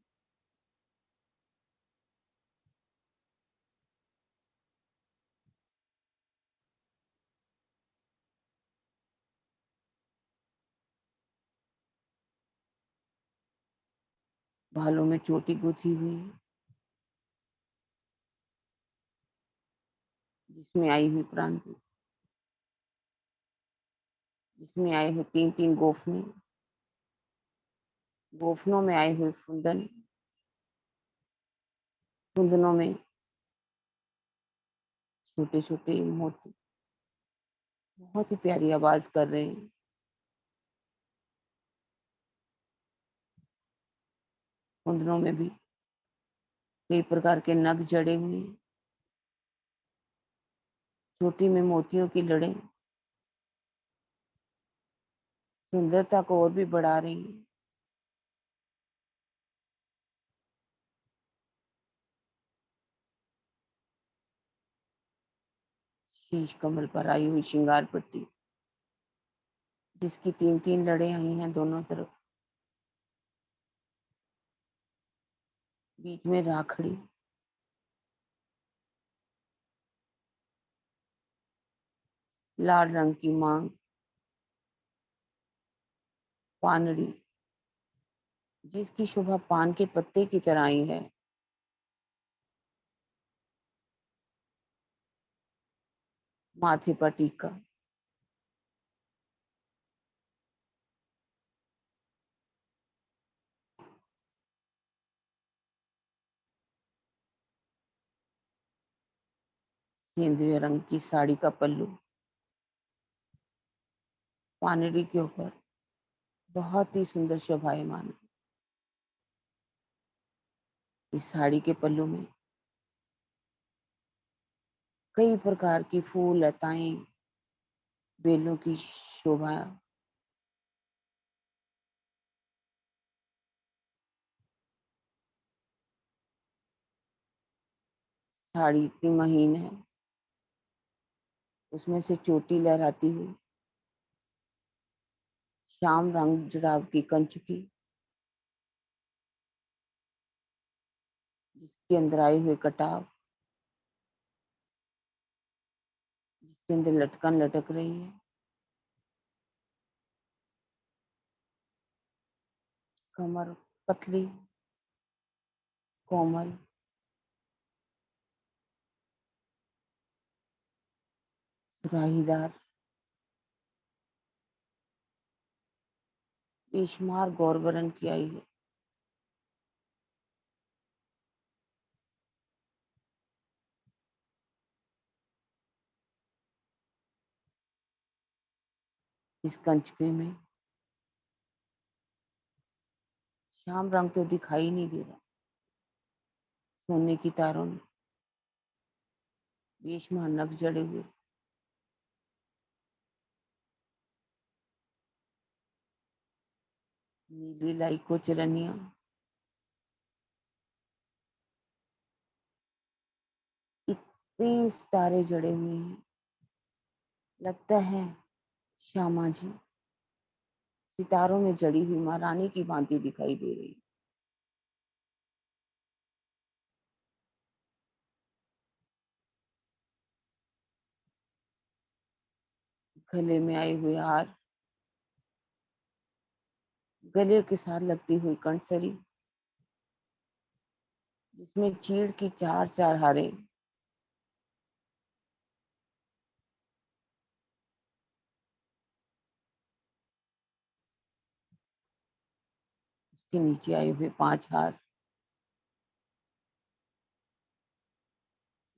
बालों में चोटी गुथी हुई है, जिसमें आई हुई प्रांति, जिसमें आए हुए 3-3 गोफने, गोफनों में आए हुए फुंदन, फुंदनों में छोटे छोटे मोती बहुत ही प्यारी आवाज कर रहे हैं। फुंदनों में भी कई प्रकार के नग जड़े हुए हैं, चोटी में मोतियों की लड़ें सुंदरता को और भी बढ़ा रही है। शीश कमल पर आई हुई श्रृंगार पट्टी, जिसकी 3-3 लड़ें आई हैं दोनों तरफ, बीच में राखड़ी, लाल रंग की मांग, पानड़ी, जिसकी शोभा पान के पत्ते की तरह आई है। माथे पर टीका, सेंदुए रंग की साड़ी का पल्लू, पानड़ी के ऊपर बहुत ही सुंदर शोभायमान है। इस साड़ी के पल्लू में कई प्रकार की फूल लताएं, बेलों की शोभा, साड़ी इतनी महीन है, उसमें से चोटी लहराती हुई श्याम रंग जड़ाव की कंचुकी, जिसके अंदर आए हुए कटाव, जिसके अंदर लटकन लटक रही है, कमर पतली कोमल, सुराहीदार, बेशुमार गौर वरण की आई है। इस कंचुकी में श्याम रंग तो दिखाई नहीं दे रहा, सोने की तारों में बेशुमार नग जड़े हुए, नीली लाई को चिरनिया, इतने सितारे जड़े हुए हैं, लगता है श्यामा जी सितारों में जड़ी हुई माँ रानी की भांति दिखाई दे रही। गले में आए हुए हार, गले के साथ लगती हुई कंठसरी, जिसमें चीड़ की 4-4 हारें, के नीचे आए हुए 5 हार,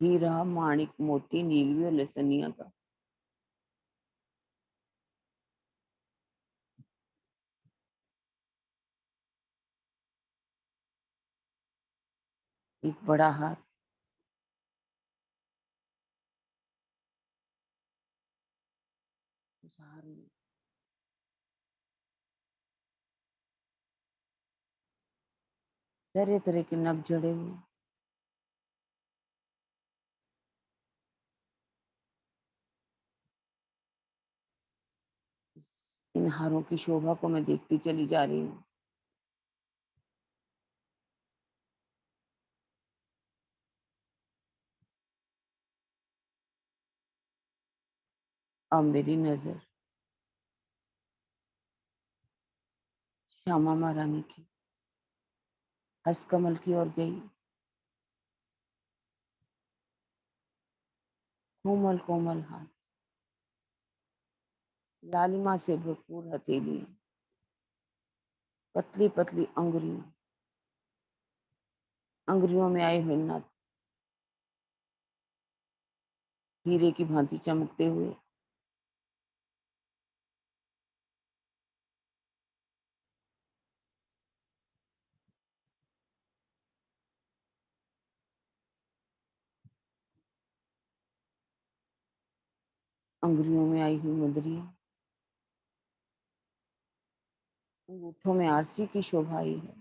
हीरा, माणिक, मोती, नीलवी और लसनिया का एक बड़ा हार, उस हार में तरह तरह के नग जड़े हुए, इन हारों की शोभा को मैं देखती चली जा रही हूँ। अब मेरी नजर श्यामा महारानी की हंसकमल की ओर गई। कोमल कोमल हाथ, लालिमा से भरपूर हथेलियां, पतली पतली अंगुरियों, अंगुरियों में आए हुए नथ हीरे की भांति चमकते हुए, अंगुरियों में आई हुई मुंदरियां, अंगूठों में आरसी की शोभा आई है।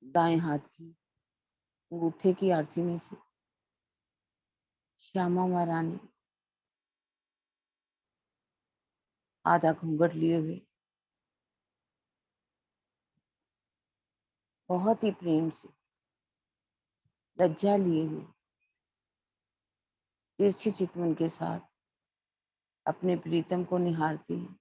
दाएं हाथ की अंगूठे की आरसी में से श्यामा महारानी आधा घूंघट लिए हुए बहुत ही प्रेम से, लज्जा लिए हुए, तिरछी चितवन के साथ अपने प्रीतम को निहारती है।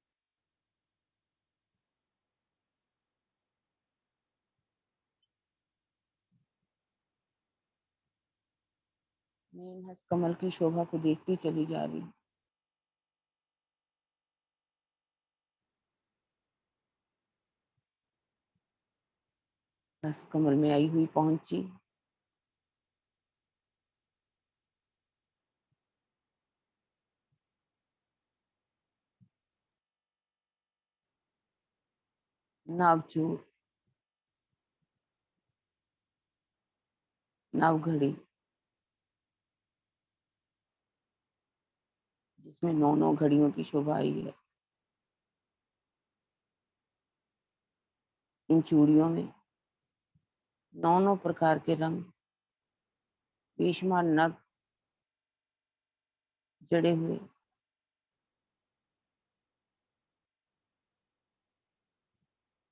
मैं इन हंस कमल की शोभा को देखती चली जा रही हूँ। हंस कमल में आई हुई पहुंची, नावचूर, नावघड़ी, जिसमें 9 घड़ियों की शोभा आई है। इन चूड़ियों में 9 प्रकार के रंग बेशुमार नग जड़े हुए,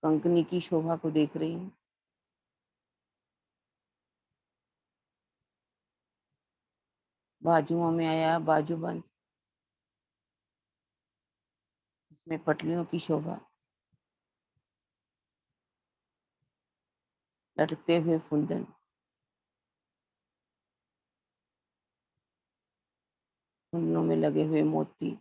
कंकनी की शोभा को देख रही हूँ। बाजुओं में आया बाजूबंद, इसमें पटलियों की शोभा, लटकते हुए फुंदन, फुंदनों में लगे हुए मोती,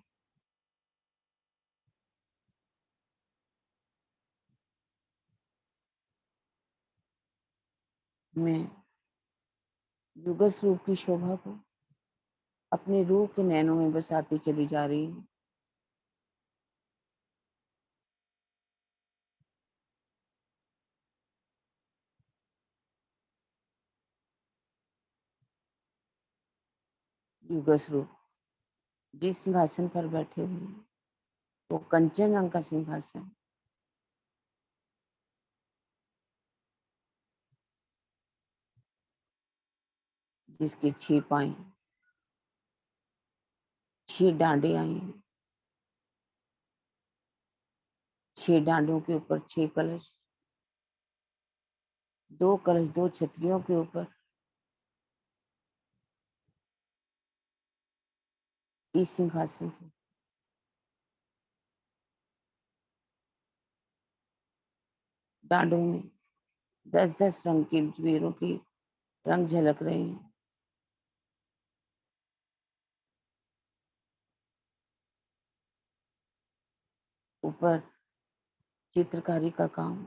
मैं युगस रूप की शोभा को अपने रूह के नैनों में बसाती चली जा रही हूँ। युगस रूप जिस सिंहासन पर बैठे हुए हैं, वो कंचन रंग का सिंहासन, जिसके 6 पाए, 6 डांडे आई हैं, 6 डांडों के ऊपर 6 कलश, 2 कलश 2 छतरियों के ऊपर इस सिंहासन के डांडों में 10-10 रंग के जवेरों के रंग झलक रहे हैं। ऊपर चित्रकारी का काम,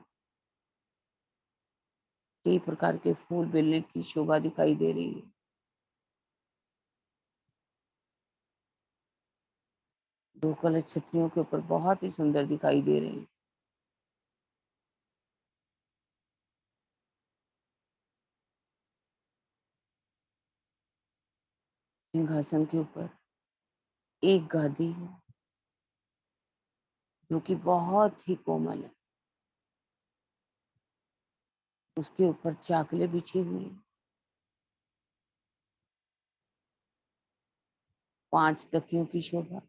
कई प्रकार के फूल बेलने की शोभा दिखाई दे रही है। दो कलश छतरियों के ऊपर बहुत ही सुंदर दिखाई दे रहे हैं। सिंहासन के ऊपर एक गादी है जो कि बहुत ही कोमल है। उसके ऊपर चाकले बिछे हुए हैं। 5 तकियों की शोभा।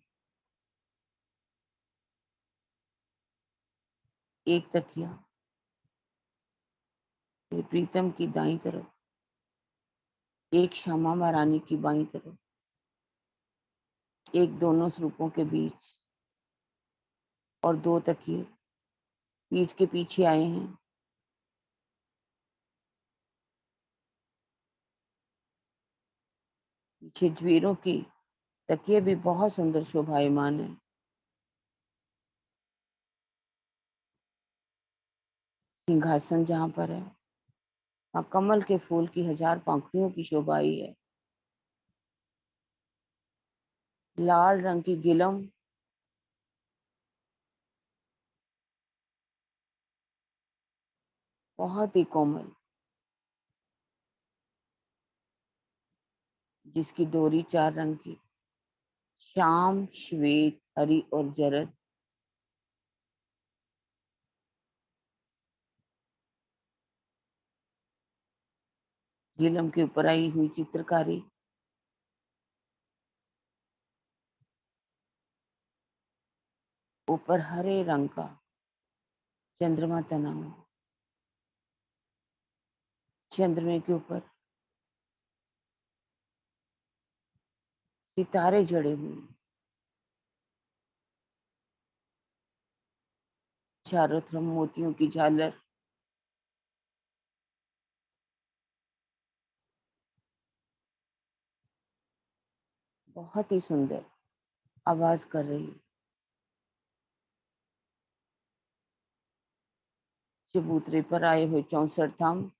एक तकिया मेरे प्रीतम की दाईं तरफ, एक श्यामा महारानी की बाईं तरफ, एक दोनों स्वरूपों के बीच, और 2 तकिए पीठ के पीछे आए हैं। पीछे ज्वेरों की तकिए भी बहुत सुंदर शोभायमान है। सिंहासन जहाँ पर है, वहाँ कमल के फूल की 1000 पंखुड़ियों की शोभा आई है। लाल रंग की गिलम बहुत ही कोमल, जिसकी डोरी 4 रंग की, श्याम, श्वेत, हरी और जरद। गिलम के ऊपर आई हुई चित्रकारी ऊपर हरे रंग का चंद्रमा तना हुआ। चंद्रमे के ऊपर सितारे जड़े हुए हैं। चारों तरफ मोतियों की झालर। बहुत ही सुंदर आवाज कर रही है। चबूतरे पर आए हुए 64 थंब।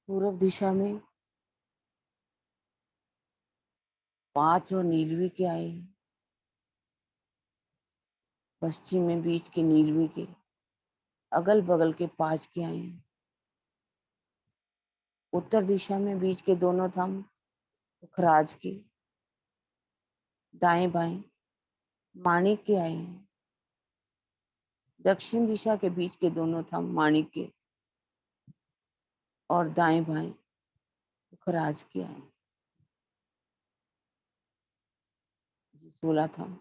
पूर्व दिशा में 5 और नीलवी के आए हैं। पश्चिम में बीच के नीलवी के, अगल बगल के 5 के आए हैं। उत्तर दिशा में बीच के दोनों थंब खराज के, दाएं बाएं माणिक के आए हैं। दक्षिण दिशा के बीच के दोनों थंब माणिक के और दाएं बाएं खराज के आए हैं। 16 थंब।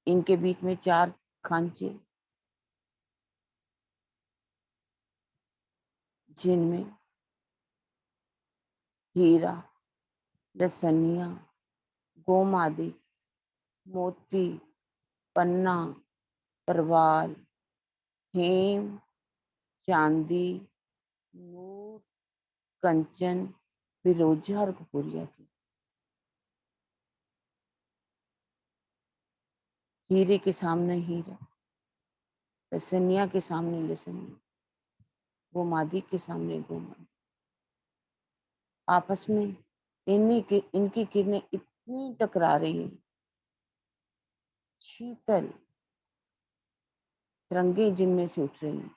इनके बीच में 4 खांचे, जिनमें हीरा, लसनिया, गोमादि, मोती, पन्ना, परवाल, हेम, चांदी, नूर, कंचन, फिरोजा और कपूरिया की। हीरे के सामने हीरा, लसनिया के सामने लसनिया, गोमादि के सामने गोमादि। आपस में इनकी किरणें इतनी टकरा रही हैं, शीतल तरंगे जिनमें से उठ रही हैं।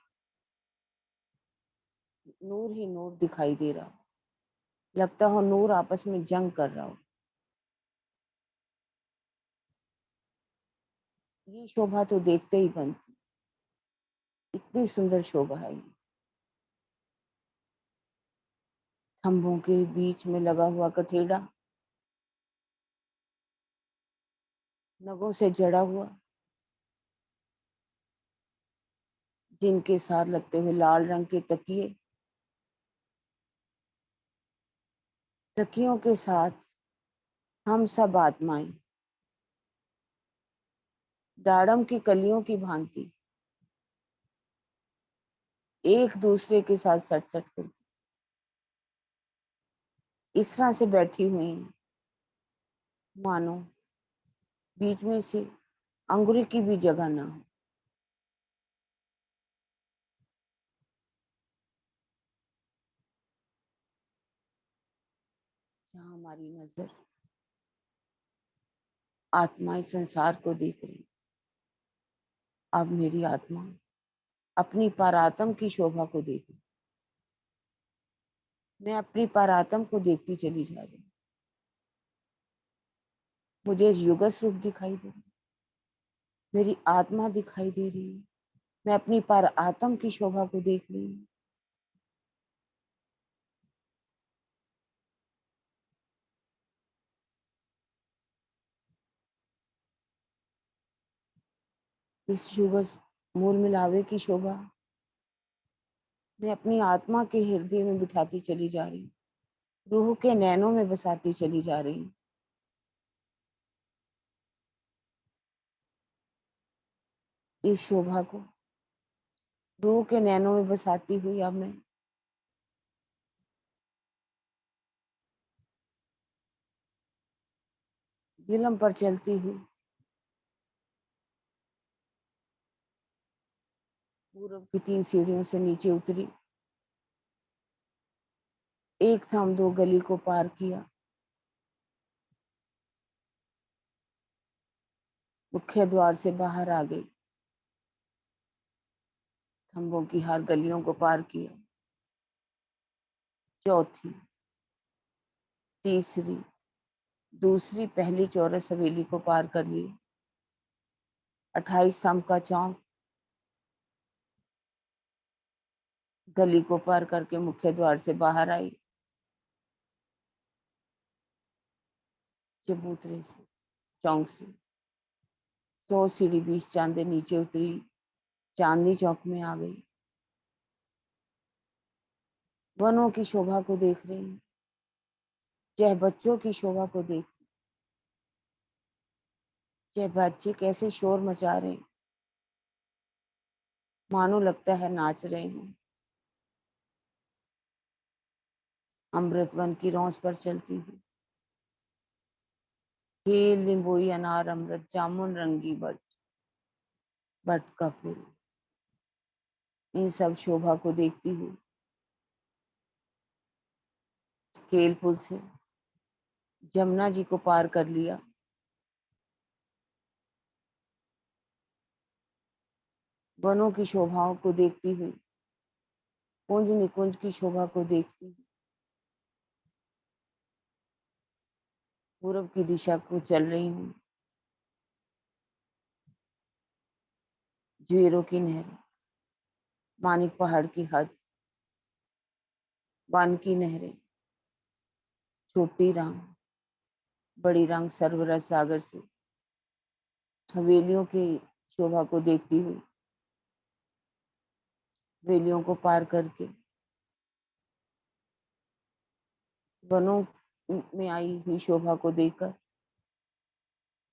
नूर ही नूर दिखाई दे रहा, लगता हो नूर आपस में जंग कर रहा हो। ये शोभा तो देखते ही बनती, इतनी सुंदर शोभा है ये। खंभों के बीच में लगा हुआ कठेड़ा, नगों से जड़ा हुआ, जिनके साथ लगते हुए लाल रंग के तकिए, तकियों के साथ हम सब आत्माएं दाड़म की कलियों की भांति एक दूसरे के साथ सट सट कर इस तरह से बैठी हुई हैं मानो बीच में से अंगुरी की भी जगह ना हो। जहाँ हमारी नजर आत्मा इस संसार को देख रही, अब मेरी आत्मा अपनी परात्म की शोभा को देख रही। मैं अपनी परात्म को देखती चली जा रही। मुझे युगल स्वरूप दिखाई दे रही, मेरी आत्मा दिखाई दे रही है। मैं अपनी पर आत्म की शोभा को देख रही हूँ। इस युगल मूल मिलावे की शोभा मैं अपनी आत्मा के हृदय में बिठाती चली जा रही हूँ, रूह के नैनों में बसाती चली जा रही हूँ। इस शोभा को रूह के नैनों में बसाती हुई अब मैं जिलम पर चलती हुई पूर्व की 3 सीढ़ियों से नीचे उतरी। एक थाम 2 गली को पार किया, मुख्य द्वार से बाहर आ गई, थंबों की हर गलियों को पार किया, चौथी, तीसरी, दूसरी, पहली चौरस हवेली को पार कर ली, 28 स्तंभ का चौक, गली को पार करके मुख्य द्वार से बाहर आई, चबूतरे से, चौक से 100 सीढ़ी 20 चांदे नीचे उतरी, चांदनी चौक में आ गई। वनों की शोभा को देख रही हूँ, चाहे बच्चों की शोभा को देख, चाहे बच्चे कैसे शोर मचा रहे हैं, मानो लगता है नाच रहे हैं। अमृत वन की रौस पर चलती हूँ, केल, नींबोई, अनार, अमृत, जामुन, रंगी बट, बट का फूल, इन सब शोभा को देखती हूँ। केल पुल से जमुना जी को पार कर लिया, वनों की शोभाओं को देखती हुई कुंज निकुंज की शोभा को देखती हुई पूर्व की दिशा को चल रही हूँ। ज्वेरों की नहर, मानिक पहाड़ की हद, वन की नहरें, छोटी रांग, बड़ी रांग, सर्वरस सागर से हवेलियों की शोभा को देखती हुई हवेलियों को पार करके वनों में आई हुई शोभा को देखकर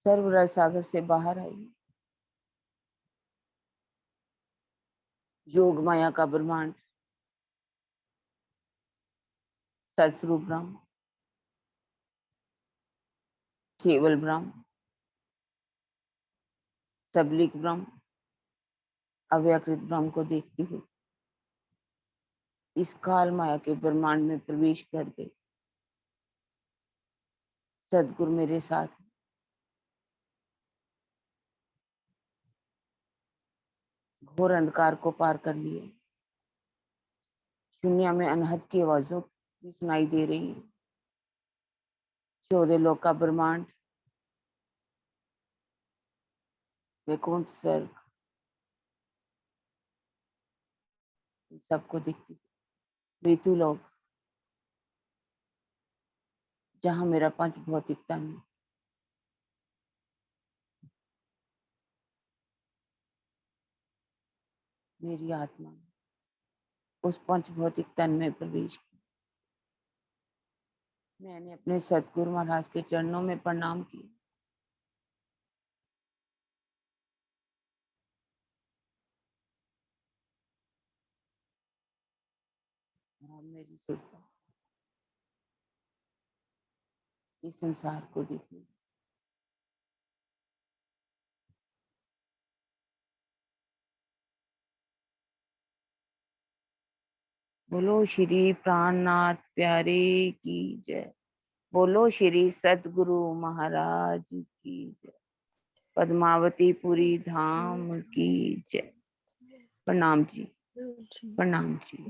सर्वरस सागर से बाहर आई। योग माया का ब्रह्मांड, सतस्वरूप ब्रह्म, केवल ब्रह्म, सबलिक ब्रह्म, अव्याकृत ब्रह्म को देखती हुई इस काल माया के ब्रह्मांड में प्रवेश कर गई। सदगुरु मेरे साथ, घोर अंधकार को पार कर लिए, शून्य में अनहद की आवाजों भी सुनाई दे रही है। 14 लोक का ब्रह्मांड, वैकुंठ, स्वर्ग, सबको दिखती। ऋतु लोक, जहां मेरा पंच भौतिक तन, मेरी आत्मा उस पंच भौतिक तन में प्रवेश किया। मैंने अपने सतगुरु महाराज के चरणों में प्रणाम किया। और अब मेरी सुरता इस संसार को देखने। बोलो श्री प्राणनाथ प्यारे की जय। बोलो श्री सतगुरु महाराज की जय। पद्मावतीपुरी धाम की जय। प्रणाम जी, प्रणाम जी।